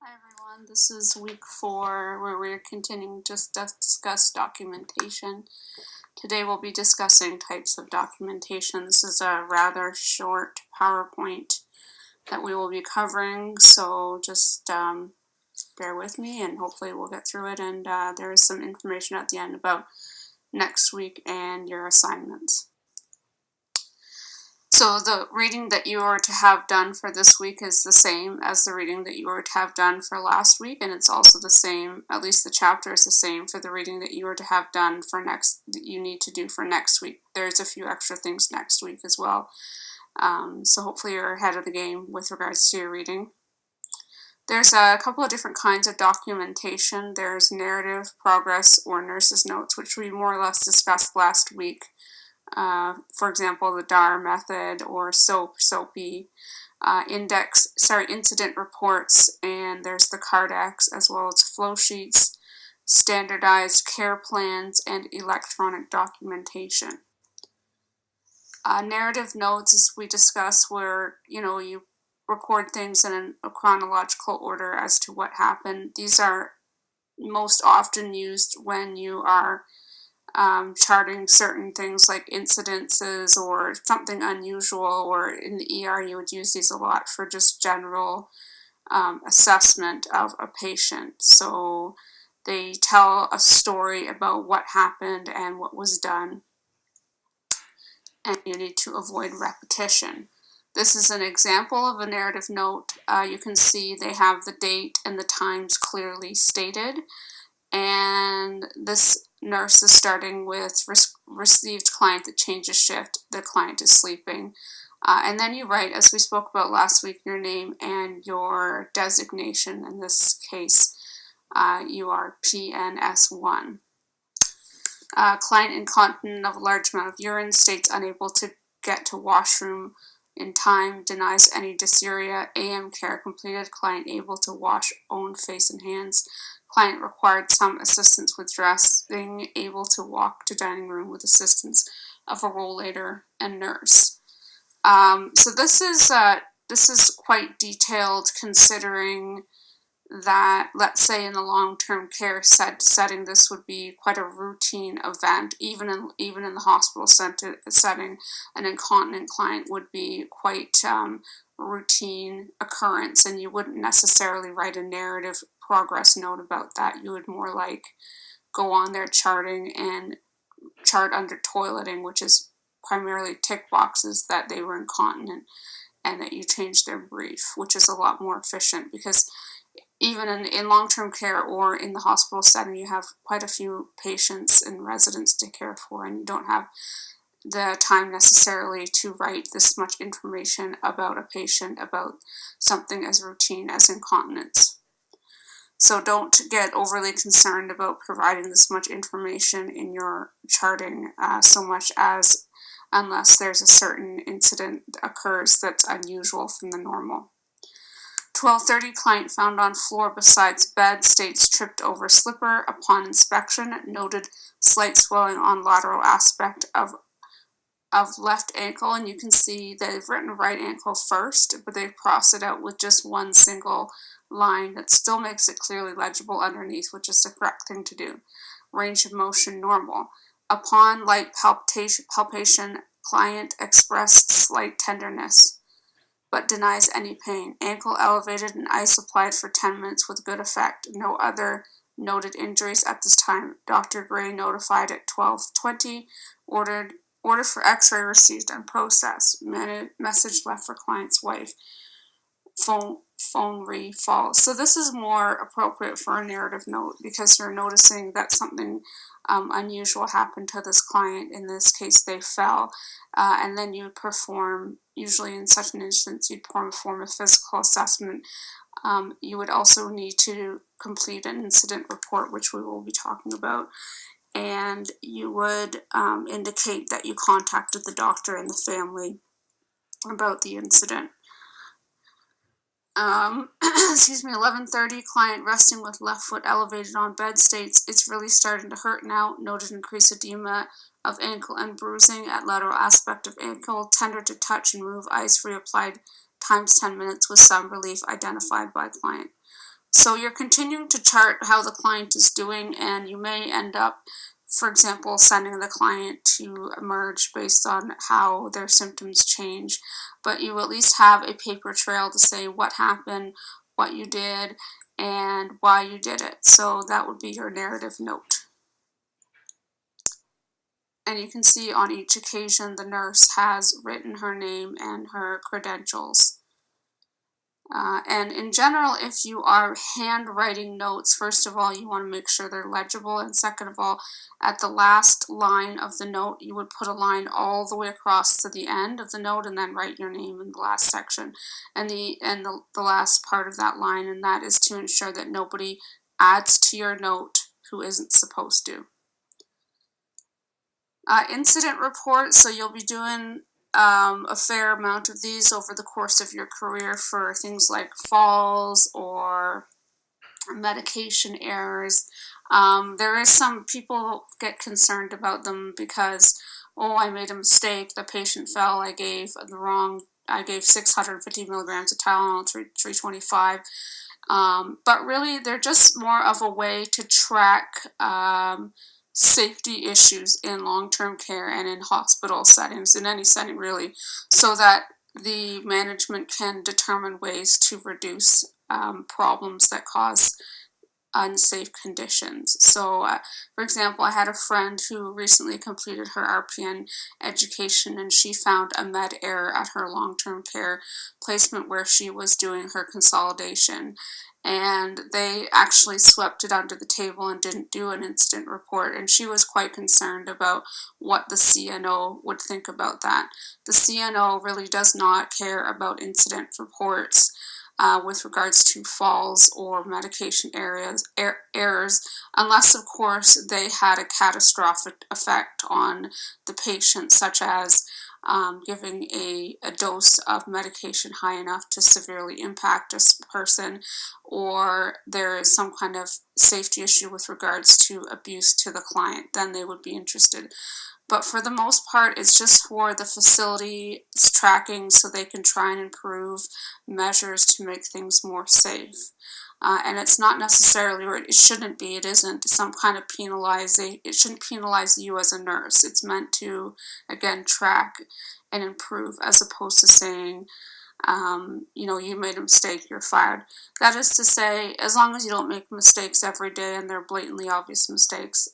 Hi everyone, this is week 4 where we're continuing to discuss documentation. Today we'll be discussing types of documentation. This is a rather short PowerPoint that we will be covering, so just bear with me and hopefully we'll get through it, and there is some information at the end about next week and your assignments. So the reading that you are to have done for this week is the same as the reading that you were to have done for last week, and it's also the same, at least the chapter is the same for the reading that you were to have done for that you need to do for next week. There's a few extra things next week as well, so hopefully you're ahead of the game with regards to your reading. There's a couple of different kinds of documentation. There's narrative, progress, or nurse's notes, which we more or less discussed last week. For example, the DAR method or SOAPy, incident reports, and there's the Cardex, as well as flow sheets, standardized care plans, and electronic documentation. Narrative notes, as we discussed, where you record things in a chronological order as to what happened. These are most often used when you are charting certain things like incidences or something unusual, or in the ER you would use these a lot for just general assessment of a patient. So they tell a story about what happened and what was done, and you need to avoid repetition. This is an example of a narrative note. You can see they have the date and the times clearly stated, and this nurse is starting with received client that changes shift, the client is sleeping. And then you write, as we spoke about last week, your name and your designation. In this case, you are PNS1. Client incontinent of a large amount of urine, states unable to get to washroom in time, denies any dysuria, AM care completed, client able to wash own face and hands. Client required some assistance with dressing, able to walk to dining room with assistance of a rollator and nurse. So this is quite detailed, considering that, let's say in the long-term care setting, this would be quite a routine event. Even in the hospital setting, an incontinent client would be quite routine occurrence, and you wouldn't necessarily write a narrative progress note about that. You would more like go on there charting and chart under toileting, which is primarily tick boxes that they were incontinent and that you changed their brief, which is a lot more efficient, because even in long-term care or in the hospital setting, you have quite a few patients and residents to care for, and you don't have the time necessarily to write this much information about a patient, about something as routine as incontinence. So don't get overly concerned about providing this much information in your charting so much as unless there's a certain incident that occurs that's unusual from the normal. 12:30, client found on floor besides bed, states tripped over slipper. Upon inspection, noted slight swelling on lateral aspect of left ankle, and you can see they've written right ankle first, but they've crossed it out with just one single line that still makes it clearly legible underneath, which is the correct thing to do. Range of motion normal. Upon light palpation, client expressed slight tenderness, but denies any pain. Ankle elevated and ice applied for 10 minutes with good effect. No other noted injuries at this time. Dr. Gray notified at 12:20. Order for x-ray received and processed. Message left for client's wife. Phone re-falls. So this is more appropriate for a narrative note because you're noticing that something unusual happened to this client. In this case, they fell. And then you perform, usually in such an instance, you'd perform a physical assessment. You would also need to complete an incident report, which we will be talking about. And you would indicate that you contacted the doctor and the family about the incident. 11:30, client resting with left foot elevated on bed, states it's really starting to hurt now. Noted increased edema of ankle and bruising at lateral aspect of ankle. Tender to touch and move. Ice reapplied times 10 minutes with some relief identified by client. So you're continuing to chart how the client is doing, and you may end up, for example, sending the client to emerge based on how their symptoms change, but you at least have a paper trail to say what happened, what you did, and why you did it. So that would be your narrative note. And you can see on each occasion the nurse has written her name and her credentials. And in general, if you are handwriting notes, first of all, you want to make sure they're legible, and second of all, at the last line of the note, you would put a line all the way across to the end of the note and then write your name in the last section and the last part of that line, and that is to ensure that nobody adds to your note who isn't supposed to. Incident reports, so you'll be doing a fair amount of these over the course of your career for things like falls or medication errors. There is some people get concerned about them because, oh, I made a mistake, the patient fell, I gave 650 milligrams of Tylenol, 325. But really, they're just more of a way to track safety issues in long-term care and in hospital settings, in any setting really, so that the management can determine ways to reduce problems that cause unsafe conditions. So, for example, I had a friend who recently completed her RPN education, and she found a med error at her long-term care placement where she was doing her consolidation, and they actually swept it under the table and didn't do an incident report, and she was quite concerned about what the CNO would think about that. The CNO really does not care about incident reports with regards to falls or medication errors, unless, of course, they had a catastrophic effect on the patient, such as giving a dose of medication high enough to severely impact a person, or there is some kind of safety issue with regards to abuse to the client, then they would be interested. But for the most part, it's just for the facility's tracking so they can try and improve measures to make things more safe. And it's not necessarily, or it shouldn't be, it isn't some kind of it shouldn't penalize you as a nurse. It's meant to, again, track and improve, as opposed to saying, you made a mistake, you're fired. That is to say, as long as you don't make mistakes every day and they're blatantly obvious mistakes,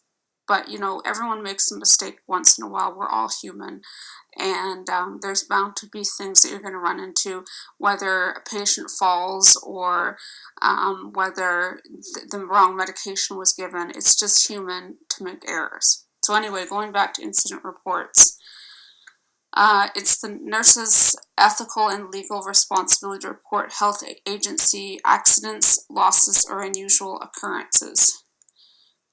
but, everyone makes a mistake once in a while. We're all human. And there's bound to be things that you're going to run into, whether a patient falls or whether the wrong medication was given. It's just human to make errors. So anyway, going back to incident reports, it's the nurse's ethical and legal responsibility to report health agency accidents, losses, or unusual occurrences.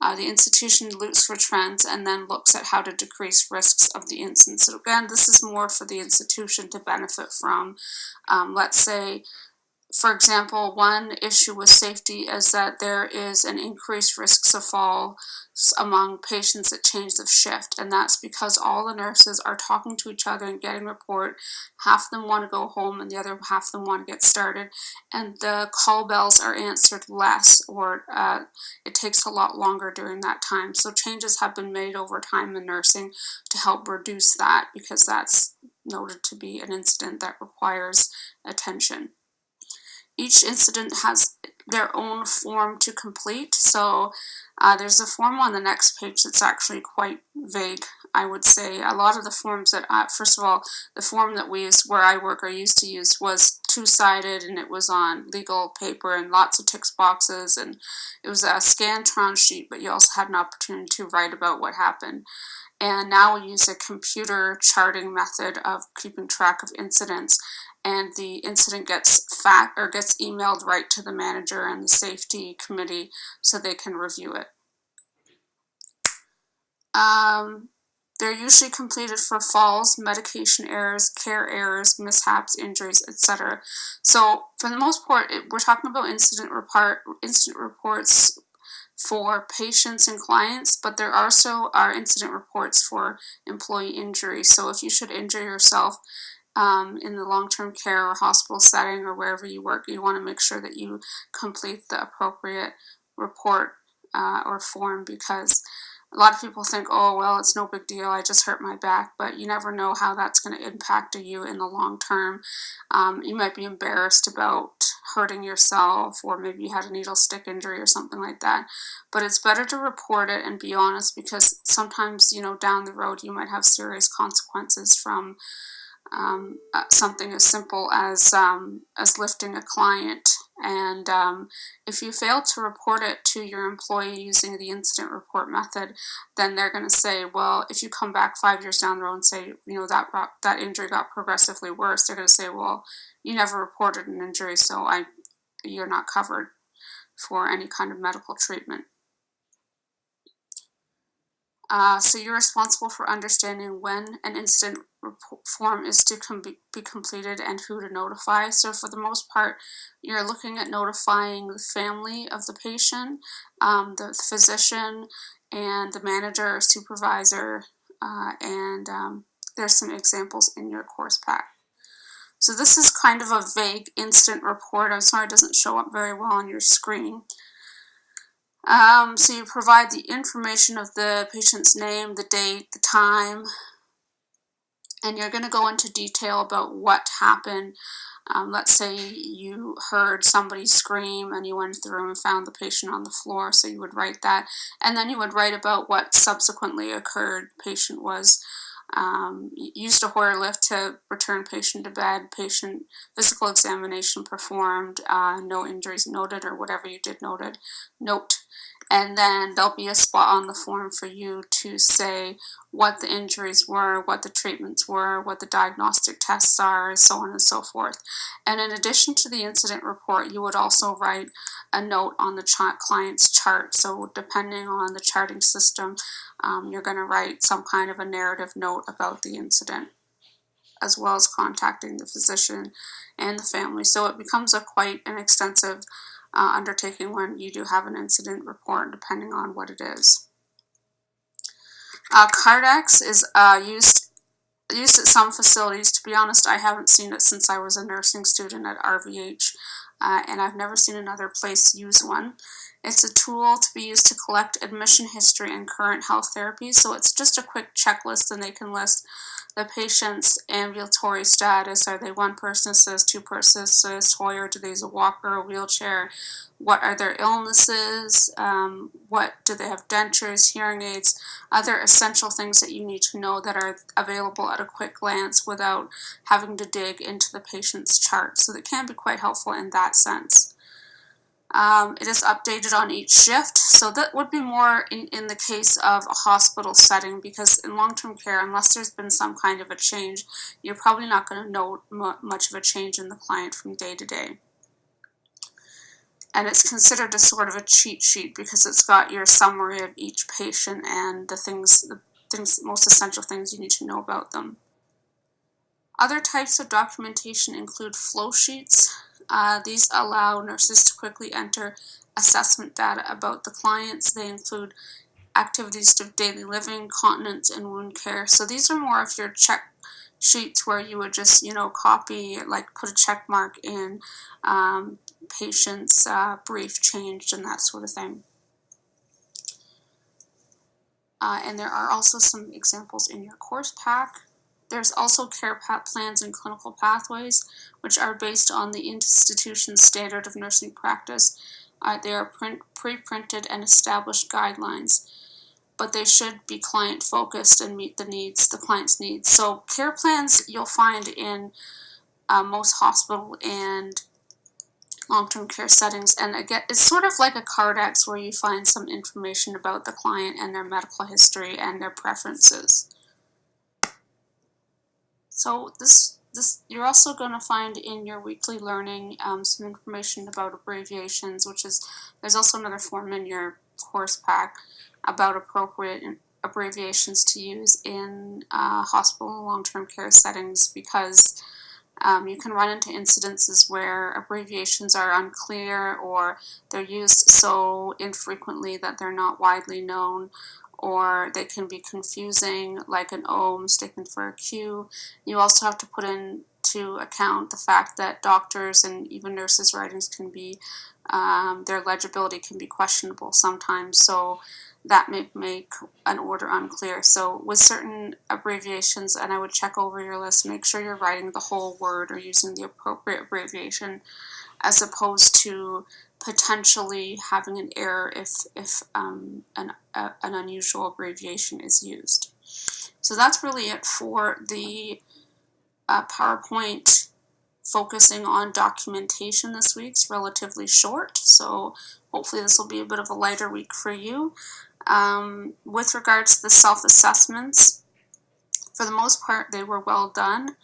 The institution looks for trends and then looks at how to decrease risks of the incident. So again, this is more for the institution to benefit from. Let's say, for example, one issue with safety is that there is an increased risk of fall among patients that change of shift, and that's because all the nurses are talking to each other and getting report. Half of them want to go home and the other half of them want to get started, and the call bells are answered less, or it takes a lot longer during that time. So changes have been made over time in nursing to help reduce that, because that's noted to be an incident that requires attention. Each incident has their own form to complete, so there's a form on the next page that's actually quite vague, I would say. A lot of the forms that, first of all, the form that we use where I work or used to use was two-sided, and it was on legal paper and lots of text boxes, and it was a Scantron sheet, but you also had an opportunity to write about what happened. And now we use a computer charting method of keeping track of incidents, and the incident gets emailed right to the manager and the safety committee so they can review it. They're usually completed for falls, medication errors, care errors, mishaps, injuries, etc. So for the most part, we're talking about incident reports for patients and clients, but there also are incident reports for employee injury. So if you should injure yourself, in the long-term care or hospital setting or wherever you work, you want to make sure that you complete the appropriate report or form, because a lot of people think, oh, well, it's no big deal, I just hurt my back, but you never know how that's going to impact you in the long term. You might be embarrassed about hurting yourself, or maybe you had a needle stick injury or something like that, but it's better to report it and be honest, because sometimes, down the road you might have serious consequences from something as simple as lifting a client. And if you fail to report it to your employee using the incident report method, then they're going to say, well, if you come back 5 years down the road and say, that injury got progressively worse, they're going to say, well, you never reported an injury, so you're not covered for any kind of medical treatment. So you're responsible for understanding when an incident form is to be completed and who to notify. So for the most part, you're looking at notifying the family of the patient, the physician, and the manager or supervisor, and there's some examples in your course pack. So this is kind of a vague incident report. I'm sorry it doesn't show up very well on your screen. So you provide the information of the patient's name, the date, the time, and you're going to go into detail about what happened. Let's say you heard somebody scream and you went into the room and found the patient on the floor, so you would write that. And then you would write about what subsequently occurred. Patient was used a Hoyer lift to return patient to bed, patient physical examination performed, no injuries noted, or whatever you did note. And then there'll be a spot on the form for you to say what the injuries were, what the treatments were, what the diagnostic tests are, so on and so forth. And in addition to the incident report, you would also write a note on the client's chart. So depending on the charting system, you're going to write some kind of a narrative note about the incident, as well as contacting the physician and the family. So it becomes quite an extensive undertaking when you do have an incident report, depending on what it is. Cardex is used at some facilities. To be honest, I haven't seen it since I was a nursing student at RVH, and I've never seen another place use one. It's a tool to be used to collect admission history and current health therapies. So it's just a quick checklist, and they can list the patient's ambulatory status. Are they one-person assist, two-person assist, Hoyer? Do they use a walker, a wheelchair? What are their illnesses? What do they have? Dentures, hearing aids, other essential things that you need to know that are available at a quick glance without having to dig into the patient's chart. So it can be quite helpful in that sense. It is updated on each shift, so that would be more in the case of a hospital setting, because in long-term care, unless there's been some kind of a change, you're probably not going to note much of a change in the client from day to day. And it's considered a sort of a cheat sheet because it's got your summary of each patient and the most essential things you need to know about them. Other types of documentation include flow sheets. These allow nurses to quickly enter assessment data about the clients. They include activities of daily living, continence, and wound care. So these are more of your check sheets where you would just, copy, like put a check mark in patient's brief changed and that sort of thing. And there are also some examples in your course pack. There's also care plans and clinical pathways, which are based on the institution's standard of nursing practice. They are pre-printed and established guidelines, but they should be client-focused and meet the client's needs. So care plans you'll find in most hospital and long-term care settings, and again, it's sort of like a Cardex where you find some information about the client and their medical history and their preferences. So this you're also going to find in your weekly learning some information about abbreviations, there's also another form in your course pack about appropriate abbreviations to use in hospital and long-term care settings, because you can run into incidences where abbreviations are unclear, or they're used so infrequently that they're not widely known, or they can be confusing, like an O mistaken for a Q. You also have to put into account the fact that doctors and even nurses' writings can be, their legibility can be questionable sometimes, so that may make an order unclear. So with certain abbreviations, and I would check over your list, make sure you're writing the whole word or using the appropriate abbreviation, as opposed to potentially having an error if an unusual abbreviation is used. So that's really it for the PowerPoint focusing on documentation this week. It's relatively short, so hopefully this will be a bit of a lighter week for you. With regards to the self-assessments, for the most part, they were well done.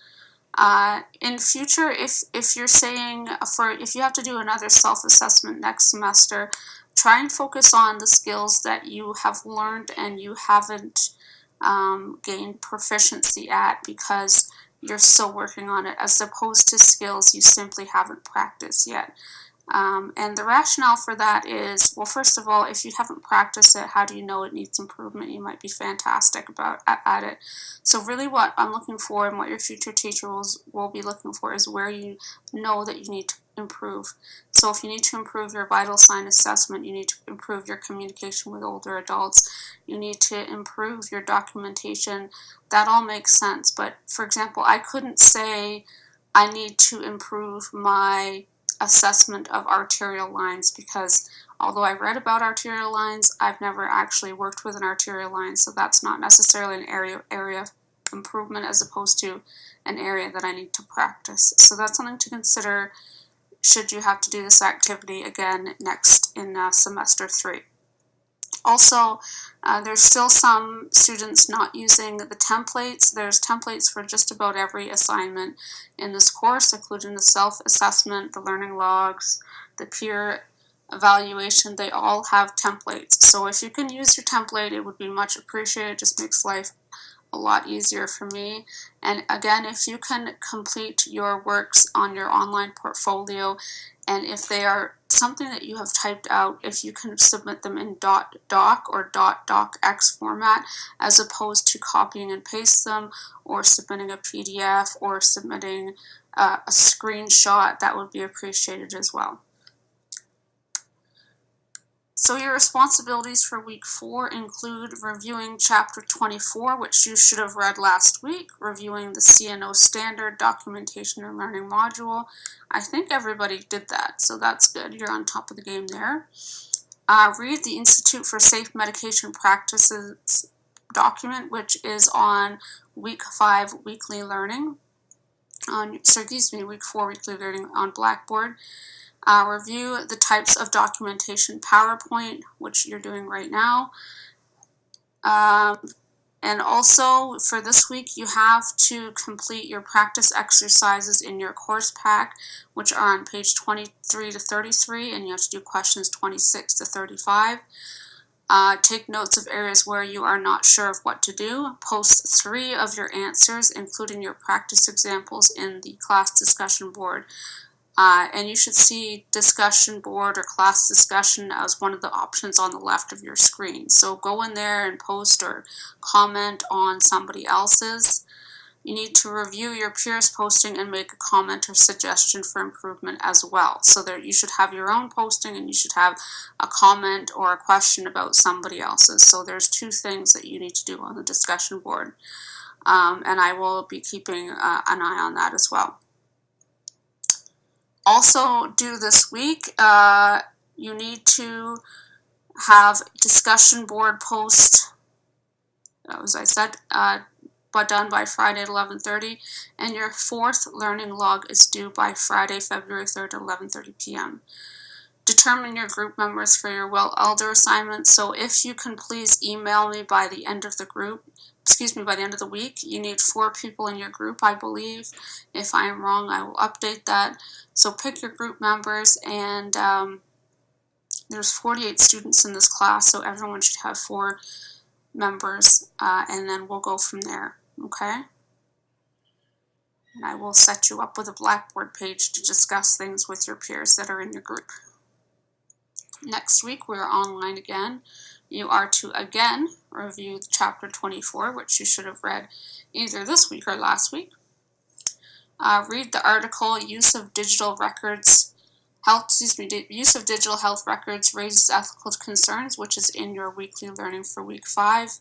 In future, if you're saying if you have to do another self-assessment next semester, try and focus on the skills that you have learned and you haven't gained proficiency at because you're still working on it, as opposed to skills you simply haven't practiced yet. And the rationale for that is, well, first of all, if you haven't practiced it, how do you know it needs improvement? You might be fantastic at it. So really what I'm looking for and what your future teacher will be looking for is where you know that you need to improve. So if you need to improve your vital sign assessment, you need to improve your communication with older adults, you need to improve your documentation, that all makes sense. But for example, I couldn't say I need to improve my assessment of arterial lines, because although I read about arterial lines, I've never actually worked with an arterial line, so that's not necessarily an area of improvement as opposed to an area that I need to practice. So that's something to consider should you have to do this activity again next in semester 3. Also, there's still some students not using the templates. There's templates for just about every assignment in this course, including the self-assessment, the learning logs, the peer evaluation. They all have templates. So if you can use your template, it would be much appreciated. It just makes life a lot easier for me. And again, if you can complete your works on your online portfolio, and if they are something that you have typed out, if you can submit them in .doc or .docx format, as opposed to copying and paste them, or submitting a PDF, or submitting a screenshot, that would be appreciated as well. So your responsibilities for week 4 include reviewing chapter 24, which you should have read last week, reviewing the CNO standard documentation and learning module. I think everybody did that, so that's good. You're on top of the game there. Read the Institute for Safe Medication Practices document, which is on week 5 weekly learning. Week 4 weekly learning on Blackboard. Review the types of documentation PowerPoint, which you're doing right now. And also for this week, you have to complete your practice exercises in your course pack, which are on page 23 to 33, and you have to do questions 26 to 35. Take notes of areas where you are not sure of what to do. Post 3 of your answers, including your practice examples, in the class discussion board. And you should see discussion board or class discussion as one of the options on the left of your screen. So go in there and post or comment on somebody else's. You need to review your peers' posting and make a comment or suggestion for improvement as well. So there you should have your own posting and you should have a comment or a question about somebody else's. So there's 2 things that you need to do on the discussion board. And I will be keeping an eye on that as well. Also due this week, you need to have discussion board post, as I said, but done by Friday at 11:30, and your 4th learning log is due by Friday, February 3rd at 11:30 p.m. Determine your group members for your Well Elder assignment. So if you can please email me by the end of the by the end of the week. You need 4 people in your group, I believe. If I am wrong, I will update that. So pick your group members, and there's 48 students in this class, so everyone should have 4 members, and then we'll go from there, okay? And I will set you up with a Blackboard page to discuss things with your peers that are in your group. Next week, we're online again You are to again review chapter 24, which you should have read either this week or last week. Read the article, Use of Digital Health Records Raises Ethical Concerns, which is in your weekly learning for week 5.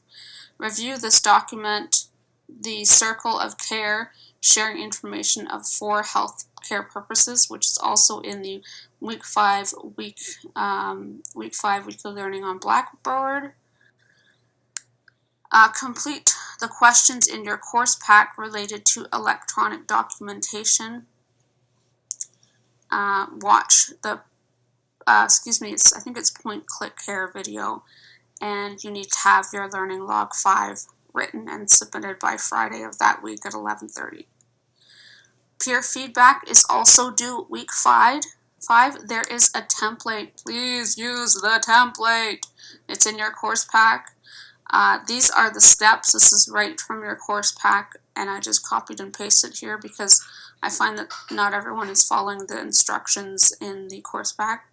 Review this document, The Circle of Care, Sharing Information for Health Care Purposes, which is also in the week 5 weekly learning on Blackboard. Complete the questions in your course pack related to electronic documentation. Watch the, I think it's Point Click Care video, and you need to have your Learning Log 5 written and submitted by Friday of that week at 11:30. Peer feedback is also due week 5. There is a template. Please use the template. It's in your course pack. These are the steps. This is right from your course pack, and I just copied and pasted here because I find that not everyone is following the instructions in the course pack.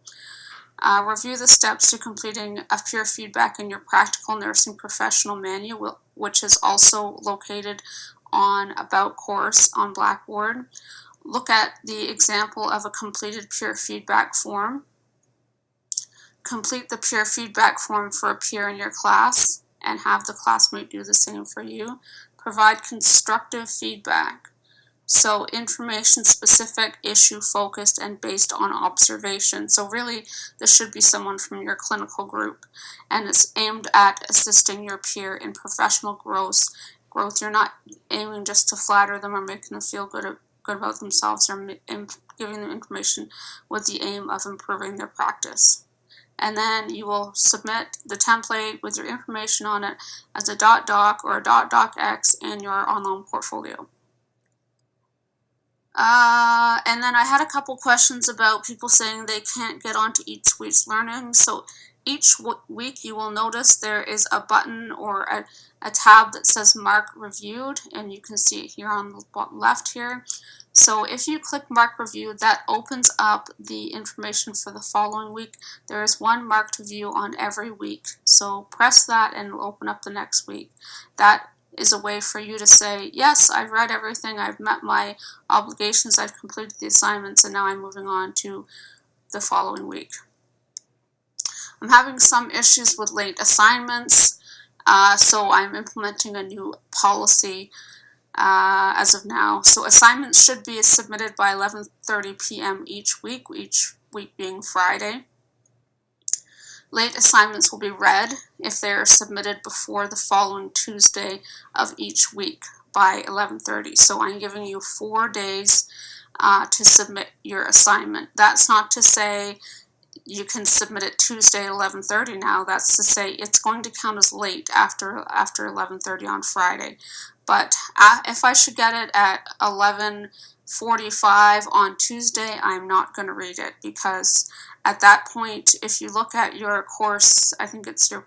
Review the steps to completing a peer feedback in your Practical Nursing Professional Manual, which is also located on About Course on Blackboard. Look at the example of a completed peer feedback form. Complete the peer feedback form for a peer in your class and have the classmate do the same for you. Provide constructive feedback. So information specific, issue focused, and based on observation. So really, this should be someone from your clinical group, and it's aimed at assisting your peer in professional growth. You're not aiming just to flatter them or making them feel good about themselves, or giving them information with the aim of improving their practice. And then you will submit the template with your information on it as a .doc or a .docx in your online portfolio. And then I had a couple questions about people saying they can't get onto each week's learning. So each week you will notice there is a button or a tab that says Mark Reviewed, and you can see it here on the bottom left here. So if you click Mark Review, that opens up the information for the following week. There is one marked review on every week. So press that and it'll open up the next week. That is a way for you to say, yes, I've read everything, I've met my obligations, I've completed the assignments, and now I'm moving on to the following week. I'm having some issues with late assignments, so I'm implementing a new policy as of now. So assignments should be submitted by 11:30 p.m. each week being Friday. Late assignments will be read if they are submitted before the following Tuesday of each week by 11:30. So I'm giving you 4 days to submit your assignment. That's not to say you can submit it Tuesday at 11:30 now. That's to say it's going to count as late after 11:30 on Friday. But if I should get it at 11:45 on Tuesday, I'm not going to read it, because at that point, if you look at your course, I think it's your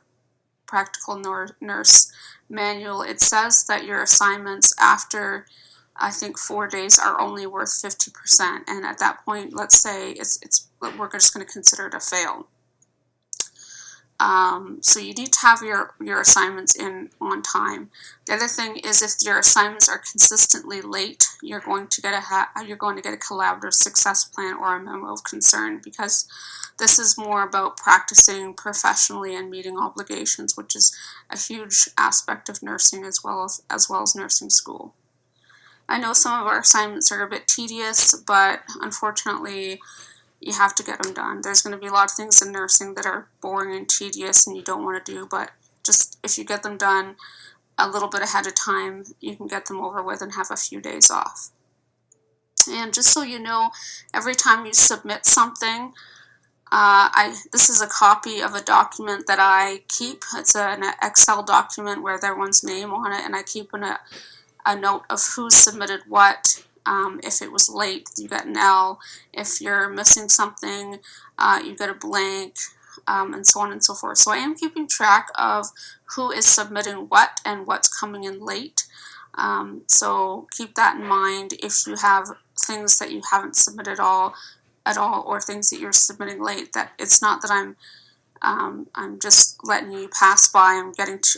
Practical Nurse Manual, it says that your assignments after, I think, 4 days are only worth 50%. And at that point, let's say we're just going to consider it a fail. So you need to have your assignments in on time. The other thing is, if your assignments are consistently late, you're going to get a collaborative success plan or a memo of concern, because this is more about practicing professionally and meeting obligations, which is a huge aspect of nursing as well as nursing school. I know some of our assignments are a bit tedious, but unfortunately you have to get them done. There's going to be a lot of things in nursing that are boring and tedious and you don't want to do, but just if you get them done a little bit ahead of time, you can get them over with and have a few days off. And just so you know, every time you submit something, this is a copy of a document that I keep. It's an Excel document with everyone's name on it, and I keep a note of who submitted what. If it was late, you get an L. If you're missing something, you get a blank, and so on and so forth. So I am keeping track of who is submitting what and what's coming in late. So keep that in mind if you have things that you haven't submitted at all, or things that you're submitting late. That it's not that I'm I'm just letting you pass by.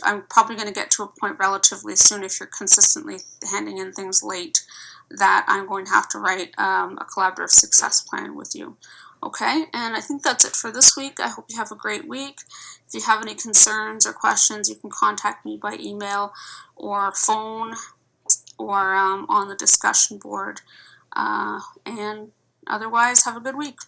I'm probably going to get to a point relatively soon, if you're consistently handing in things late, that I'm going to have to write a collaborative success plan with you. Okay, and I think that's it for this week. I hope you have a great week. If you have any concerns or questions, you can contact me by email or phone or on the discussion board. And otherwise, have a good week.